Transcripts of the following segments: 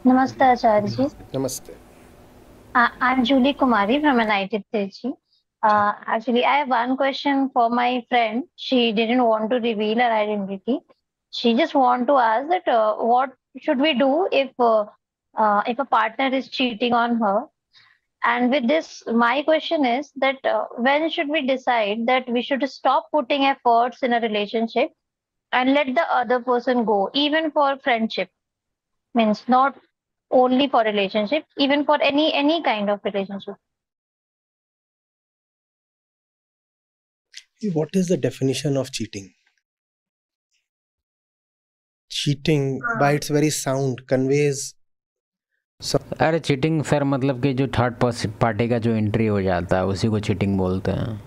Namaste, Acharya. नमस्ते. I'm Julie Kumari from NIT Trichy. Actually, I have one question for my friend. She didn't want to reveal her identity. She just want to ask that what should we do if a partner is cheating on her? And with this, my question is that when should we decide that we should stop putting efforts in a relationship and let the other person go, even for friendship? Means not only for relationship, even for any kind of relationship. What is the definition of cheating? Cheating, by its very sound, conveys अरे cheating sir मतलब कि जो third party का जो entry हो जाता है उसी को चीटिंग बोलते हैं.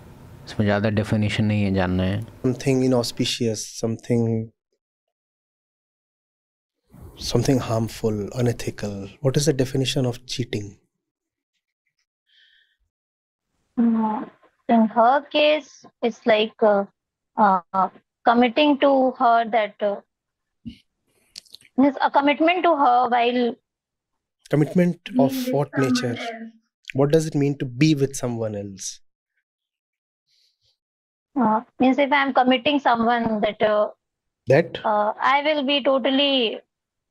इसमें ज़्यादा डेफिनेशन नहीं है जानना है. something inauspicious, something harmful, unethical. What is the definition of cheating? In her case, it's like committing to her that means a commitment to her while Commitment of what nature? What does it mean to be with someone else? means if I'm committing someone that I will be totally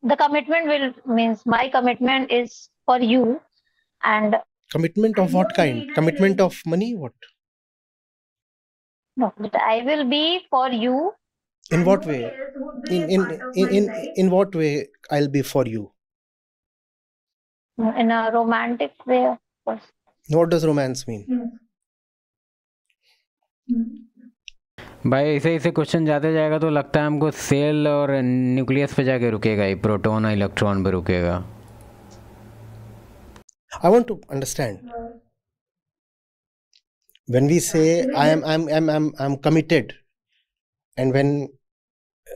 the commitment will means my commitment is for you and Commitment of what kind? Commitment of money? What? no, that I will be for you. In what way? In what way I'll be for you? In a romantic way, of course. What does romance mean? भाई ऐसे ऐसे question जाते जाएगा तो लगता है हमको cell और न्यूक्लियस पे जाके रुकेगा, ही प्रोटॉन और इलेक्ट्रॉन पे रुकेगा. I want to understand. When we say I'm committed, and when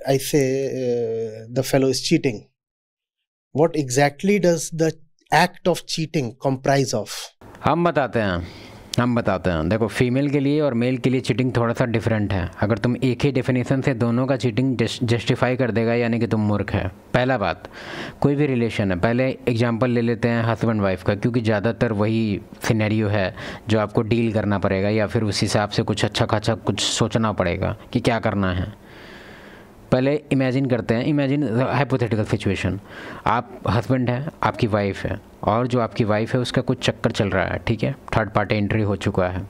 I say the fellow is cheating, what exactly does the act of cheating comprise of? हम बताते हैं. देखो, फीमेल के लिए और मेल के लिए चीटिंग थोड़ा सा डिफरेंट है. अगर तुम एक ही डेफिनेशन से दोनों का चीटिंग जस्टिफाई कर देगा यानी कि तुम मूर्ख है. पहला बात, कोई भी रिलेशन है, पहले एग्जांपल ले लेते हैं हस्बैंड वाइफ का, क्योंकि ज़्यादातर वही सिनेरियो है जो आपको डील करना पड़ेगा या फिर उस हिसाब से कुछ अच्छा खासा कुछ सोचना पड़ेगा कि क्या करना है. पहले इमेजिन करते हैं, इमेजिन हाइपोथेटिकल सिचुएशन. आप हस्बैंड है, आपकी वाइफ है, और जो आपकी वाइफ है उसका कुछ चक्कर चल रहा है, ठीक है, थर्ड पार्टी एंट्री हो चुका है.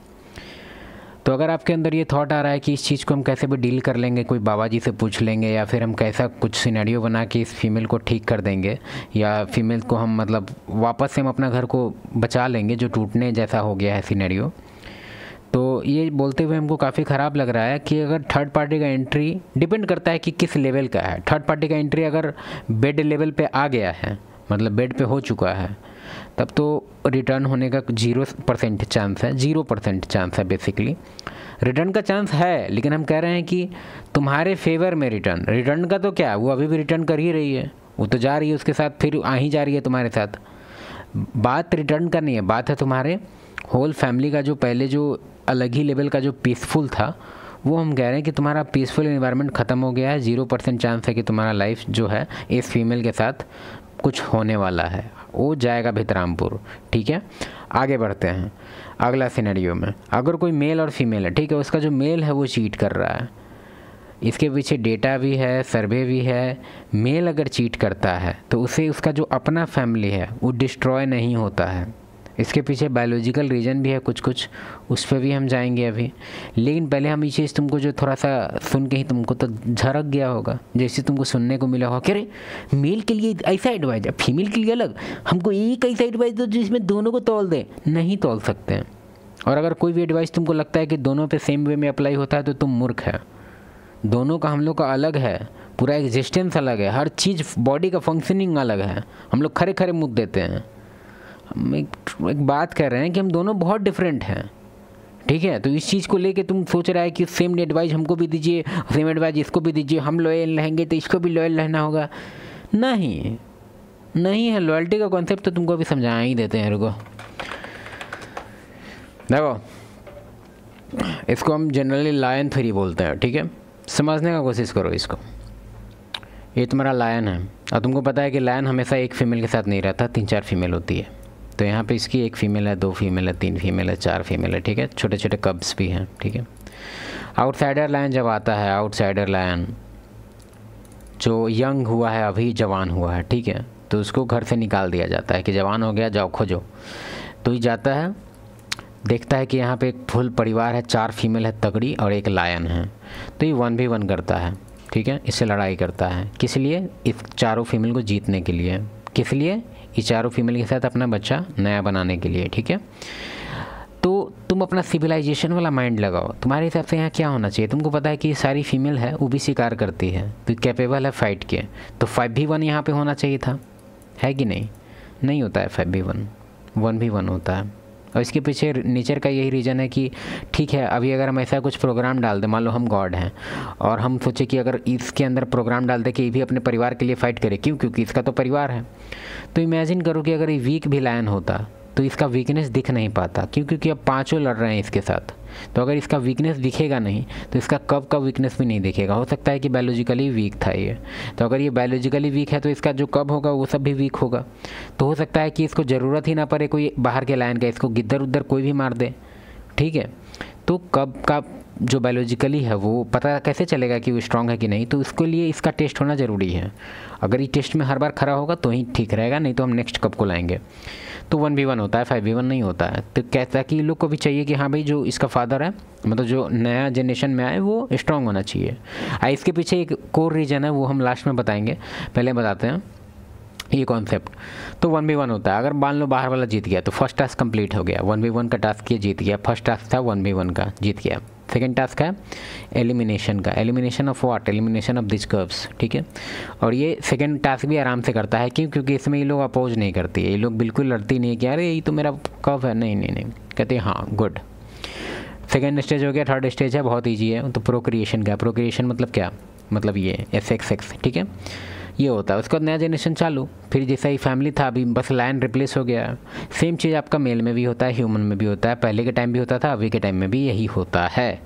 तो अगर आपके अंदर ये थॉट आ रहा है कि इस चीज़ को हम कैसे भी डील कर लेंगे, कोई बाबा जी से पूछ लेंगे या फिर हम कैसा कुछ सिनेरियो बना के इस फीमेल को ठीक कर देंगे या फीमेल को हम मतलब वापस से हम अपना घर को बचा लेंगे जो टूटने जैसा हो गया है सिनेरियो. तो ये बोलते हुए हमको काफ़ी ख़राब लग रहा है कि अगर थर्ड पार्टी का एंट्री डिपेंड करता है कि किस लेवल का है. थर्ड पार्टी का एंट्री अगर बेड लेवल पे आ गया है, मतलब बेड पे हो चुका है, तब तो रिटर्न होने का 0% चांस है. 0% चांस है. बेसिकली रिटर्न का चांस है, लेकिन हम कह रहे हैं कि तुम्हारे फेवर में रिटर्न का तो क्या, वो अभी भी रिटर्न कर ही रही है, वो तो जा रही है उसके साथ, फिर आ ही जा रही है तुम्हारे साथ. बात रिटर्न का नहीं है, बात है तुम्हारे होल फैमिली का जो पहले जो अलग ही लेवल का जो पीसफुल था, वो हम कह रहे हैं कि तुम्हारा पीसफुल एनवायरनमेंट ख़त्म हो गया है. 0% चांस है कि तुम्हारा लाइफ जो है इस फीमेल के साथ कुछ होने वाला है, वो जाएगा भितरामपुर. ठीक है, आगे बढ़ते हैं अगला सिनेरियो में. अगर कोई मेल और फीमेल है, ठीक है, उसका जो मेल है वो चीट कर रहा है, इसके पीछे डेटा भी है, सर्वे भी है. मेल अगर चीट करता है तो उसे उसका जो अपना फैमिली है वो डिस्ट्रॉय नहीं होता है. इसके पीछे बायोलॉजिकल रीज़न भी है कुछ, उस पर भी हम जाएंगे अभी. लेकिन पहले हम ये चीज़ तुमको जो थोड़ा सा सुन के ही तुमको तो झरक गया होगा, जैसे तुमको सुनने को मिला होगा कि अरे मेल के लिए ऐसा एडवाइस है, फीमेल के लिए अलग, हमको एक ऐसा एडवाइस दो जिसमें दोनों को तौल दे. नहीं तौल सकते हैं. और अगर कोई भी एडवाइस तुमको लगता है कि दोनों पे सेम वे में अप्लाई होता है तो तुम मूर्ख है. दोनों का हम लोग का अलग है, पूरा एग्जिस्टेंस अलग है, हर चीज़ बॉडी का फंक्शनिंग अलग है. हम लोग खरे खरे मुँह देते हैं. हम एक बात कर रहे हैं कि हम दोनों बहुत डिफरेंट हैं. ठीक है, तो इस चीज़ को लेके तुम सोच रहा है कि सेम एडवाइस हमको भी दीजिए, सेम एडवाइस इसको भी दीजिए, हम लॉयल रहेंगे तो इसको भी लॉयल रहना होगा. नहीं, नहीं है. लॉयल्टी का कॉन्सेप्ट तो तुमको अभी समझा ही देते हैं. रुको, देखो, इसको हम जनरली लायन थ्योरी बोलते हैं. ठीक है, समझने का कोशिश करो इसको. ये तुम्हारा लायन है, और तुमको पता है कि लायन हमेशा एक फीमेल के साथ नहीं रहता, 3-4 फीमेल होती है। तो यहाँ पे इसकी 1 फीमेल है, 2 फीमेल है, 3 फीमेल है, 4 फीमेल है, ठीक है। छोटे छोटे कब्स भी हैं, ठीक है। आउटसाइडर लायन जब आता है, आउटसाइडर लायन जो यंग हुआ है, अभी जवान हुआ है, ठीक है, तो उसको घर से निकाल दिया जाता है कि जवान हो गया, जाओ खोजो। तो ये जाता है, देखता है कि यहाँ पे एक फुल परिवार है, 4 फीमेल है तगड़ी और 1 लायन है। तो ये 1v1 करता है, ठीक है, इससे लड़ाई करता है। किस लिए? इस चारों फीमेल को जीतने के लिए। किस लिए? ये चारों फीमेल के साथ अपना बच्चा नया बनाने के लिए, ठीक है। तो तुम अपना सिविलाइजेशन वाला माइंड लगाओ। तुम्हारे हिसाब से यहाँ क्या होना चाहिए? तुमको पता है कि ये सारी फीमेल है, वो भी शिकार करती है, तो कैपेबल है फाइट के। तो 5v1 यहाँ पे होना चाहिए था, है कि नहीं? नहीं होता है 5v1, 1v1 होता है। और इसके पीछे नेचर का यही रीज़न है कि ठीक है, अभी अगर हम ऐसा कुछ प्रोग्राम डाल दें, मान लो हम गॉड हैं और हम सोचे कि अगर इसके अंदर प्रोग्राम डाल दें कि ये भी अपने परिवार के लिए फ़ाइट करे, क्यों? क्योंकि इसका तो परिवार है। तो इमेजिन करो कि अगर ये वीक भी लायन होता तो इसका वीकनेस दिख नहीं पाता, क्यों? क्योंकि अब 5 लड़ रहे हैं इसके साथ। तो अगर इसका वीकनेस दिखेगा नहीं तो इसका कब का वीकनेस भी नहीं दिखेगा। हो सकता है कि बायोलॉजिकली वीक था ये, तो अगर ये बायोलॉजिकली वीक है तो इसका जो कब होगा वो सब भी वीक होगा। तो हो सकता है कि इसको ज़रूरत ही ना पड़े कोई बाहर के लायन का, इसको गिद्दर उद्दर कोई भी मार दे, ठीक है। तो कब का जो बायोलॉजिकली है वो पता कैसे चलेगा कि वो स्ट्रांग है कि नहीं? तो इसके लिए इसका टेस्ट होना ज़रूरी है। अगर ये टेस्ट में हर बार खरा होगा तो ही ठीक रहेगा, नहीं तो हम नेक्स्ट कब को लाएंगे। तो 1v1 होता है, 5v1 नहीं होता है। तो कहता है कि लोग को भी चाहिए कि हाँ भाई, जो इसका फादर है, मतलब जो नया जनरेशन में आए, वो स्ट्रांग होना चाहिए। इसके पीछे एक कोर रीज़न है, वो हम लास्ट में बताएंगे, पहले बताते हैं ये कॉन्सेप्ट। तो 1v1 होता है। अगर मान लो बाहर वाला जीत गया तो फर्स्ट टास्क कंप्लीट हो गया, 1v1 का टास्क ये जीत गया। फर्स्ट टास्क था 1v1 का, जीत गया। सेकेंड टास्क है एलिमिनेशन का। Elimination of what? Elimination of this curves, ठीक है। और ये सेकेंड टास्क भी आराम से करता है, क्यों? क्योंकि इसमें ये लोग अपोज नहीं करती है, ये लोग बिल्कुल लड़ती नहीं है कि अरे ये तो मेरा कर्व है, नहीं नहीं नहीं, कहते हैं हाँ गुड। सेकेंड स्टेज हो गया। थर्ड स्टेज है, बहुत ईजी है, तो प्रोक्रिएशन का। प्रोक्रिएशन मतलब क्या? मतलब ये SXX, ठीक है, ये होता है। उसके बाद नया जनरेशन चालू। फिर जैसा ही फैमिली था, अभी बस लायन रिप्लेस हो गया। सेम चीज़ आपका मेल में भी होता है, ह्यूमन में भी होता है। पहले के टाइम भी होता था, अभी के टाइम में भी यही होता है।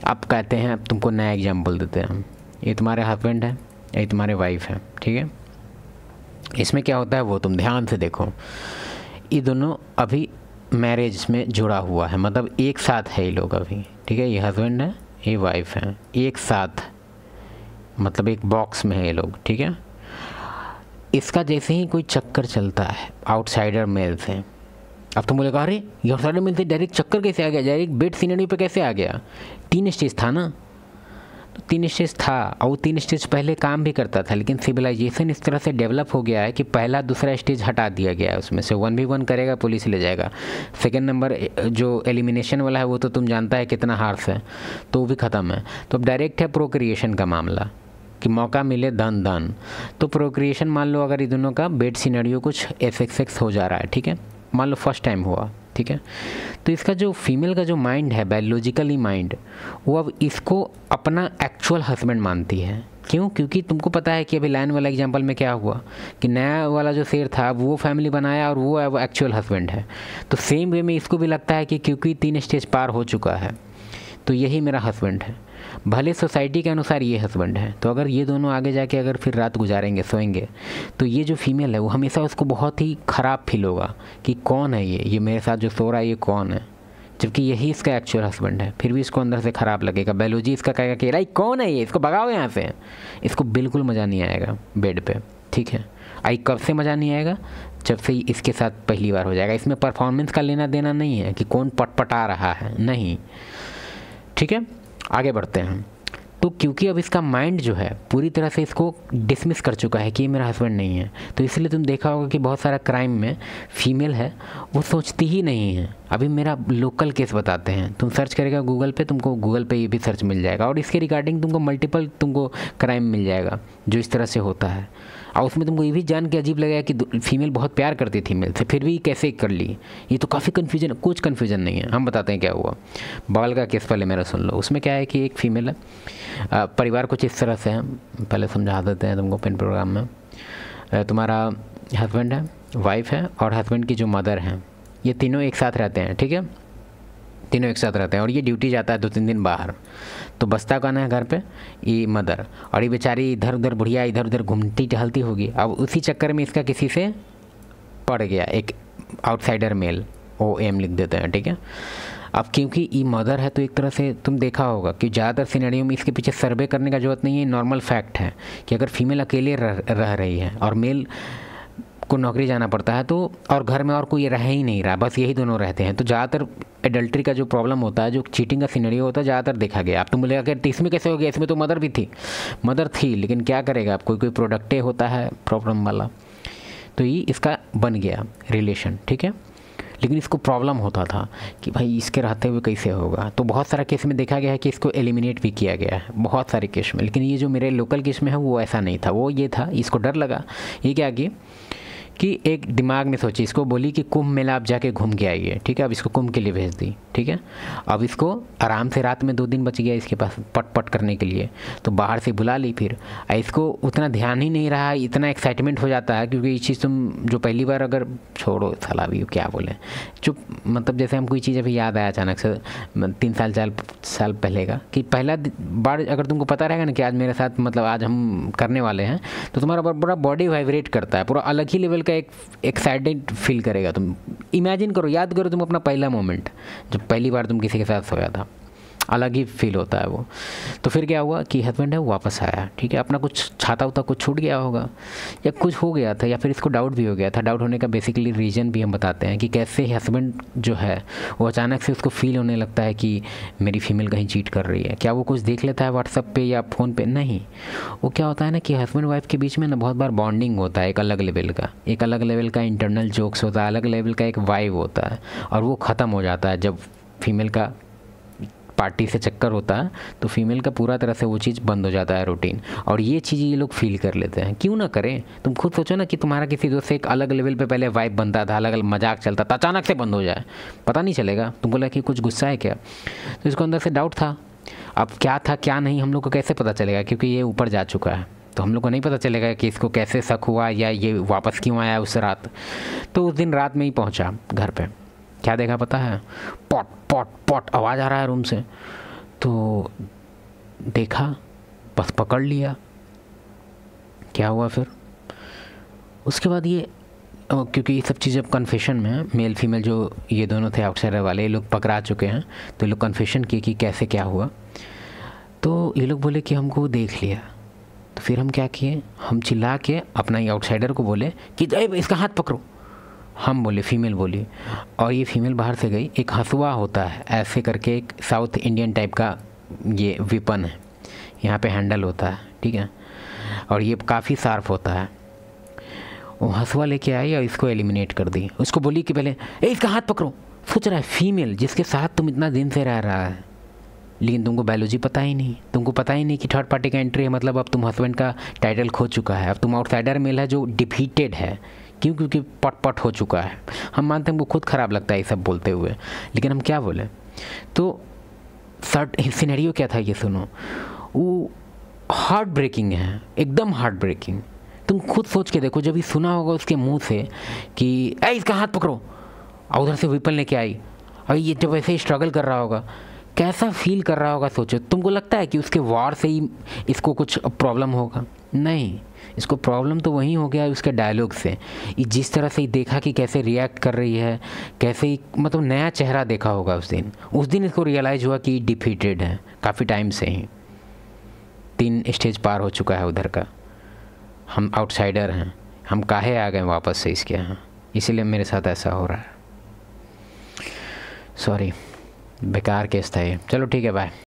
अब कहते हैं, अब तुमको नया एग्जाम्पल देते हैं हम। ये तुम्हारे हस्बैंड है, ये तुम्हारे वाइफ है, ठीक है। इसमें क्या होता है वो तुम ध्यान से देखो। ये दोनों अभी मैरिज में जुड़ा हुआ है, मतलब एक साथ है ये लोग अभी, ठीक है। ये हस्बैंड है, ये वाइफ है, एक साथ, मतलब एक बॉक्स में है ये लोग, ठीक है। इसका जैसे ही कोई चक्कर चलता है आउटसाइडर मेल से, अब तुम बोलेगा अरे ये आउटसाइडर मेल से डायरेक्ट चक्कर कैसे आ गया, डायरेक्ट बेड सिनेरियो पे कैसे आ गया? 3 स्टेज था ना, तो 3 स्टेज था, और वो 3 स्टेज पहले काम भी करता था, लेकिन सिविलाइजेशन इस तरह से डेवलप हो गया है कि पहला दूसरा स्टेज हटा दिया गया है। उसमें से 1v1 करेगा, पुलिस ले जाएगा। सेकेंड नंबर जो एलिमिनेशन वाला है वो तो तुम जानता है कितना हार्श है, तो वो भी ख़त्म है। तो अब डायरेक्ट है प्रोक्रिएशन का मामला, कि मौका मिले धन धन। तो प्रोक्रिएशन मान लो अगर ये दोनों का बेड सिनेरियो कुछ SXX हो जा रहा है, ठीक है, मान लो फर्स्ट टाइम हुआ, ठीक है। तो इसका जो फीमेल का जो माइंड है, बायोलॉजिकली माइंड, वो अब इसको अपना एक्चुअल हस्बैंड मानती है। क्यों? क्योंकि तुमको पता है कि अभी लायन वाला एग्जांपल में क्या हुआ कि नया वाला जो शेर था वो फैमिली बनाया और वो अब एक्चुअल हस्बैंड है। तो सेम वे में इसको भी लगता है कि क्योंकि 3 स्टेज पार हो चुका है तो यही मेरा हस्बैंड है, भले सोसाइटी के अनुसार ये हस्बैंड है। तो अगर ये दोनों आगे जाके अगर फिर रात गुजारेंगे, सोएंगे, तो ये जो फीमेल है वो हमेशा उसको बहुत ही ख़राब फील होगा कि कौन है ये मेरे साथ जो सो रहा है ये कौन है, जबकि यही इसका एक्चुअल हस्बैंड है। फिर भी इसको अंदर से ख़राब लगेगा। बायोलॉजी इसका कहेगा कि राई कौन है ये, इसको भगाओ यहाँ से। इसको बिल्कुल मज़ा नहीं आएगा बेड पे, ठीक है। आई कब से मज़ा नहीं आएगा? जब से इसके साथ पहली बार हो जाएगा। इसमें परफॉर्मेंस का लेना देना नहीं है कि कौन पटपटा रहा है, नहीं, ठीक है। आगे बढ़ते हैं। तो क्योंकि अब इसका माइंड जो है पूरी तरह से इसको डिसमिस कर चुका है कि ये मेरा हस्बैंड नहीं है, तो इसलिए तुम देखा होगा कि बहुत सारा क्राइम में फीमेल है वो सोचती ही नहीं है। अभी मेरा लोकल केस बताते हैं, तुम सर्च करेगा गूगल पे, तुमको गूगल पे ये भी सर्च मिल जाएगा, और इसके रिगार्डिंग तुमको मल्टीपल तुमको क्राइम मिल जाएगा जो इस तरह से होता है। और उसमें तुमको ये भी जान के अजीब लगेगा कि फीमेल बहुत प्यार करती थी मेल से, फिर भी कैसे कर ली। ये तो काफ़ी कन्फ्यूजन, कुछ कन्फ्यूजन नहीं है, हम बताते हैं क्या हुआ। बॉल का केस पहले मेरा सुन लो। उसमें क्या है कि एक फीमेल है, परिवार कुछ इस तरह से है, पहले समझा देते हैं तुमको पेन प्रोग्राम में। तुम्हारा हस्बैंड है, वाइफ है और हस्बैंड की जो मदर हैं, ये तीनों एक साथ रहते हैं, ठीक है। तीनों एक साथ रहते हैं, और ये ड्यूटी जाता है 2-3 दिन बाहर, तो बस्ता कौन है घर पे? ये मदर। और ये बेचारी इधर उधर बुढ़िया इधर उधर घूमती टहलती होगी। अब उसी चक्कर में इसका किसी से पड़ गया, एक आउटसाइडर मेल, OM लिख देते हैं, ठीक है। अब क्योंकि ये मदर है तो एक तरह से तुम देखा होगा कि ज़्यादातर सिनेरियो में इसके पीछे सर्वे करने का ज़रूरत नहीं है, नॉर्मल फैक्ट है कि अगर फीमेल अकेले रह रही है और मेल को नौकरी जाना पड़ता है, तो और घर में और कोई रह ही नहीं रहा, बस यही दोनों रहते हैं, तो ज़्यादातर एडल्ट्री का जो प्रॉब्लम होता है, जो चीटिंग का सिनेरियो होता है, ज़्यादातर देखा गया। अब तुम बोलेगा कि इसमें कैसे हो गया, इसमें तो मदर भी थी, मदर थी, लेकिन क्या करेगा, अब कोई प्रोडक्टे होता है प्रॉब्लम वाला, तो ये इसका बन गया रिलेशन, ठीक है। लेकिन इसको प्रॉब्लम होता था कि भाई इसके रहते हुए कैसे होगा, तो बहुत सारा केस में देखा गया है कि इसको एलिमिनेट भी किया गया है बहुत सारे केस में। लेकिन ये जो मेरे लोकल केस में है वो ऐसा नहीं था, वो ये था, इसको डर लगा, ये क्या की कि एक दिमाग में सोची, इसको बोली कि कुंभ मेला आप जाके घूम के आइए, ठीक है। अब इसको कुंभ के लिए भेज दी, ठीक है। अब इसको आराम से रात में 2 दिन बच गया इसके पास पट करने के लिए, तो बाहर से बुला ली। फिर इसको उतना ध्यान ही नहीं रहा, इतना एक्साइटमेंट हो जाता है, क्योंकि ये चीज़ तुम जो पहली बार, अगर छोड़ो साला भी क्या बोले, चुप, मतलब जैसे हम कोई चीज़ अभी याद आया अचानक से 3 साल पहले का, कि पहला बार अगर तुमको पता रहेगा ना कि आज मेरे साथ, मतलब आज हम करने वाले हैं, तो तुम्हारा पूरा बॉडी वाइब्रेट करता है, पूरा अलग ही लेवल का एक एक्साइटेड फील करेगा। तुम इमेजिन करो, याद करो तुम अपना पहला मोमेंट, जब पहली बार तुम किसी के साथ सोया था, अलग ही फील होता है वो। तो फिर क्या हुआ कि हस्बैंड है वो वापस आया, ठीक है। अपना कुछ छाता उता कुछ छूट गया होगा या कुछ हो गया था, या फिर इसको डाउट भी हो गया था। डाउट होने का बेसिकली रीज़न भी हम बताते हैं कि कैसे हस्बैंड जो है वो अचानक से उसको फील होने लगता है कि मेरी फीमेल कहीं चीट कर रही है। क्या वो कुछ देख लेता है व्हाट्सएप पे या फ़ोन पे? नहीं, वो क्या होता है ना कि हस्बैंड वाइफ के बीच में ना बहुत बार बॉन्डिंग होता है, एक अलग लेवल का इंटरनल जोक्स होता है, अलग लेवल का एक वाइब होता है, और वो ख़त्म हो जाता है जब फीमेल का पार्टी से चक्कर होता है, तो फीमेल का पूरा तरह से वो चीज़ बंद हो जाता है, रूटीन। और ये चीज़ ये लोग फील कर लेते हैं, क्यों ना करें। तुम खुद सोचो ना कि तुम्हारा किसी दोस्त से एक अलग लेवल पे पहले वाइब बनता था, अलग अलग मजाक चलता था, अचानक से बंद हो जाए, पता नहीं चलेगा। तुमको लगा कि कुछ गुस्सा है क्या, तो इसको अंदर से डाउट था। अब क्या था क्या नहीं हम लोग को कैसे पता चलेगा, क्योंकि ये ऊपर जा चुका है, तो हम लोग को नहीं पता चलेगा कि इसको कैसे शक हुआ या ये वापस क्यों आया उस रात। तो उस दिन रात में ही पहुँचा घर पर, क्या देखा पता है, पॉट पॉट पॉट आवाज़ आ रहा है रूम से। तो देखा, बस पकड़ लिया। क्या हुआ फिर उसके बाद, ये क्योंकि ये सब चीज़ अब कन्फेशन में है, मेल फीमेल जो ये दोनों थे आउटसाइडर वाले, ये लोग पकड़ा चुके हैं, तो ये लोग कन्फेशन किए कि कैसे क्या हुआ। तो ये लोग बोले कि हमको देख लिया। तो फिर हम क्या किए, हम चिल्ला के अपना ये आउटसाइडर को बोले कि इसका हाथ पकड़ो। हम बोले, फीमेल बोली, और ये फीमेल बाहर से गई। एक हंसुआ होता है ऐसे करके, एक साउथ इंडियन टाइप का ये विपन है, यहाँ पे हैंडल होता है, ठीक है, और ये काफ़ी शार्प होता है। वो हंसुआ लेके आई और इसको एलिमिनेट कर दी। उसको बोली कि पहले इसका हाथ पकड़ो। सोच रहा है फीमेल जिसके साथ तुम इतना दिन से रह रहा है, लेकिन तुमको बायोलॉजी पता ही नहीं, तुमको पता ही नहीं कि थर्ड पार्टी का एंट्री है, मतलब अब तुम हस्बैंड का टाइटल खो चुका है, अब तुम आउटसाइडर मेल है जो डिफीटेड है। क्यों? क्योंकि पट हो चुका है। हम मानते हैं हमको खुद ख़राब लगता है ये सब बोलते हुए, लेकिन हम क्या बोले। तो सिनेरियो क्या था ये सुनो, वो हार्ट ब्रेकिंग है, एकदम हार्ट ब्रेकिंग। तुम खुद सोच के देखो, जब ये सुना होगा उसके मुंह से कि इसका हाथ पकड़ो, और उधर से विपन लेके आई, और ये जब ऐसे ही स्ट्रगल कर रहा होगा, कैसा फील कर रहा होगा सोचो। तुमको लगता है कि उसके वार से ही इसको कुछ प्रॉब्लम होगा? नहीं, इसको प्रॉब्लम तो वहीं हो गया उसके डायलॉग से। जिस तरह से देखा कि कैसे रिएक्ट कर रही है, कैसे मतलब नया चेहरा देखा होगा उस दिन इसको रियलाइज़ हुआ कि डिफीटेड है काफ़ी टाइम से ही, 3 स्टेज पार हो चुका है उधर का। हम आउटसाइडर हैं, हम काहे आ गए वापस से इसके यहाँ, इसीलिए मेरे साथ ऐसा हो रहा है। सॉरी, बेकार केस था ये। चलो ठीक है, बाय।